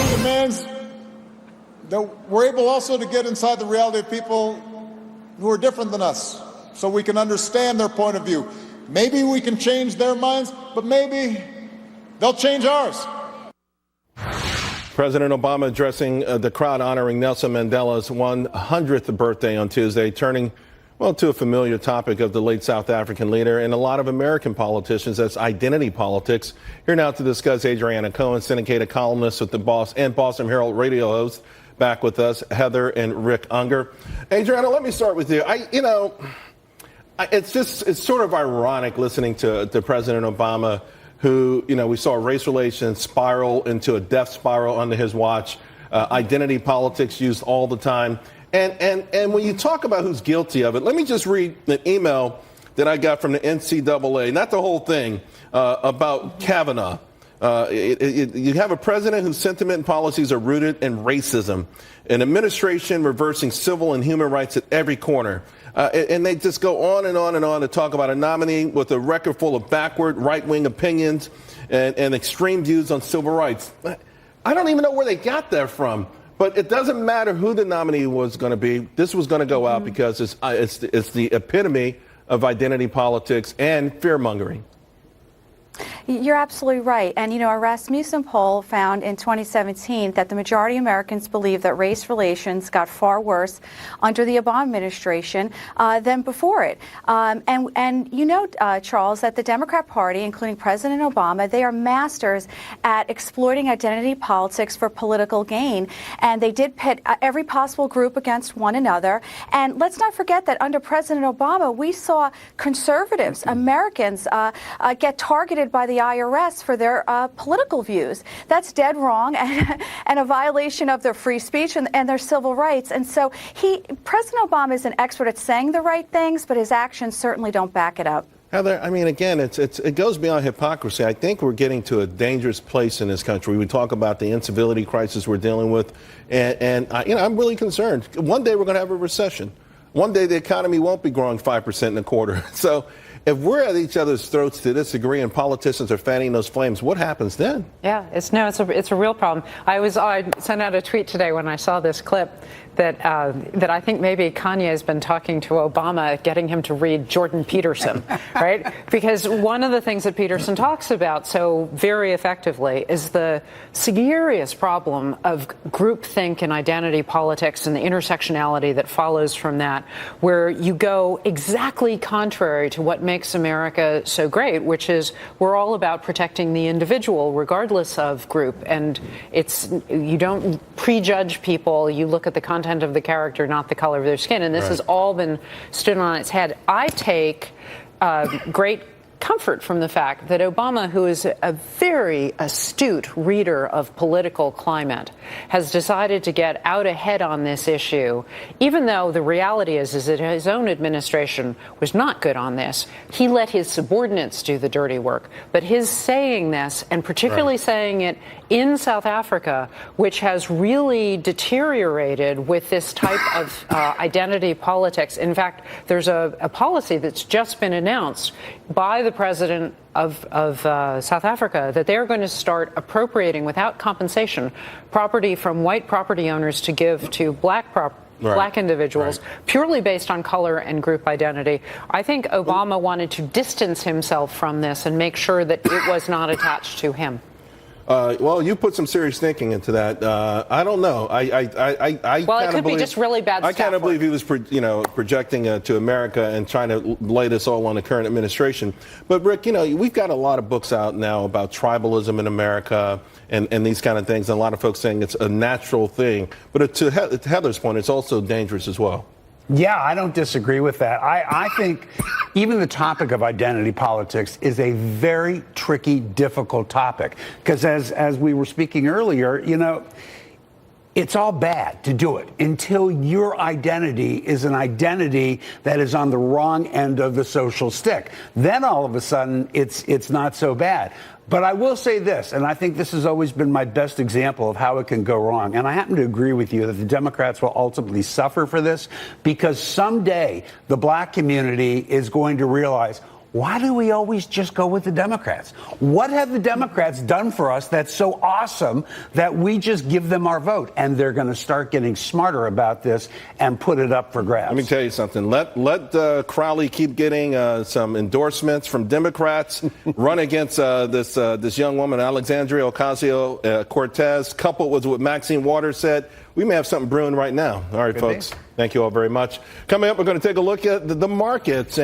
Incivility demands that we're able also to get inside the reality of people who are different than us, so we can understand their point of view. Maybe we can change their minds, but maybe they'll change ours. President Obama addressing the crowd honoring Nelson Mandela's 100th birthday on Tuesday, turning, well, to a familiar topic of the late South African leader and a lot of American politicians. That's identity politics. Here now to discuss, Adriana Cohen, syndicated columnist with the Boston Herald radio host, back with us, Heather and Rick Unger. Adriana, let me start with you. It's sort of ironic listening to President Obama, who, we saw race relations spiral into a death spiral under his watch, identity politics used all the time. And when you talk about who's guilty of it, let me just read an email that I got from the NCAA, not the whole thing, about Kavanaugh. You have a president whose sentiment and policies are rooted in racism, an administration reversing civil and human rights at every corner. And they just go on and on and on to talk about a nominee with a record full of backward right-wing opinions and extreme views on civil rights. I don't even know where they got that from. But it doesn't matter who the nominee was going to be. This was going to go out because it's the epitome of identity politics and fear-mongering. You're absolutely right. And, a Rasmussen poll found in 2017 that the majority of Americans believe that race relations got far worse under the Obama administration than before it. Charles, that the Democrat Party, including President Obama, they are masters at exploiting identity politics for political gain. And they did pit every possible group against one another. And let's not forget that under President Obama, we saw conservatives, Americans, get targeted by the IRS for their political views. That's dead wrong and a violation of their free speech and their civil rights. And so President Obama is an expert at saying the right things, but his actions certainly don't back it up. Heather, again, it goes beyond hypocrisy. I think we're getting to a dangerous place in this country. We talk about the incivility crisis we're dealing with, and I'm really concerned. One day we're going to have a recession. One day the economy won't be growing 5% in a quarter. So if we're at each other's throats to disagree and politicians are fanning those flames, what happens then? Yeah, it's a real problem. I sent out a tweet today when I saw this clip that I think maybe Kanye has been talking to Obama, getting him to read Jordan Peterson, right? Because one of the things that Peterson talks about so very effectively is the serious problem of groupthink and identity politics and the intersectionality that follows from that, where you go exactly contrary to what makes America so great, which is we're all about protecting the individual regardless of group. And you don't prejudge people, you look at the content of the character, not the color of their skin. And this has all been stood on its head. I take great comfort from the fact that Obama, who is a very astute reader of political climate, has decided to get out ahead on this issue, even though the reality is that his own administration was not good on this. He let his subordinates do the dirty work. But his saying this, and particularly saying it in South Africa, which has really deteriorated with this type of identity politics. In fact, there's a policy that's just been announced by the president of South Africa that they're going to start appropriating without compensation property from white property owners to give to black individuals, purely based on color and group identity. I think Obama wanted to distance himself from this and make sure that it was not attached to him. Well, you put some serious thinking into that. I don't know. Well, it could be just really bad stuff. I kind of believe he was, projecting to America and trying to lay this all on the current administration. But Rick, we've got a lot of books out now about tribalism in America and these kind of things. And a lot of folks saying it's a natural thing. But to Heather's point, it's also dangerous as well. Yeah, I don't disagree with that. I think even the topic of identity politics is a very tricky, difficult topic. Because as we were speaking earlier, it's all bad to do it until your identity is an identity that is on the wrong end of the social stick. Then all of a sudden, it's not so bad. But I will say this, and I think this has always been my best example of how it can go wrong. And I happen to agree with you that the Democrats will ultimately suffer for this because someday the black community is going to realize, why do we always just go with the Democrats? What have the Democrats done for us that's so awesome that we just give them our vote? And they're going to start getting smarter about this and put it up for grabs. Let me tell you something. Let Crowley keep getting some endorsements from Democrats, run against this young woman, Alexandria Ocasio-Cortez, coupled with what Maxine Waters said. We may have something brewing right now. All right, folks. Thank you all very much. Coming up, we're going to take a look at the markets.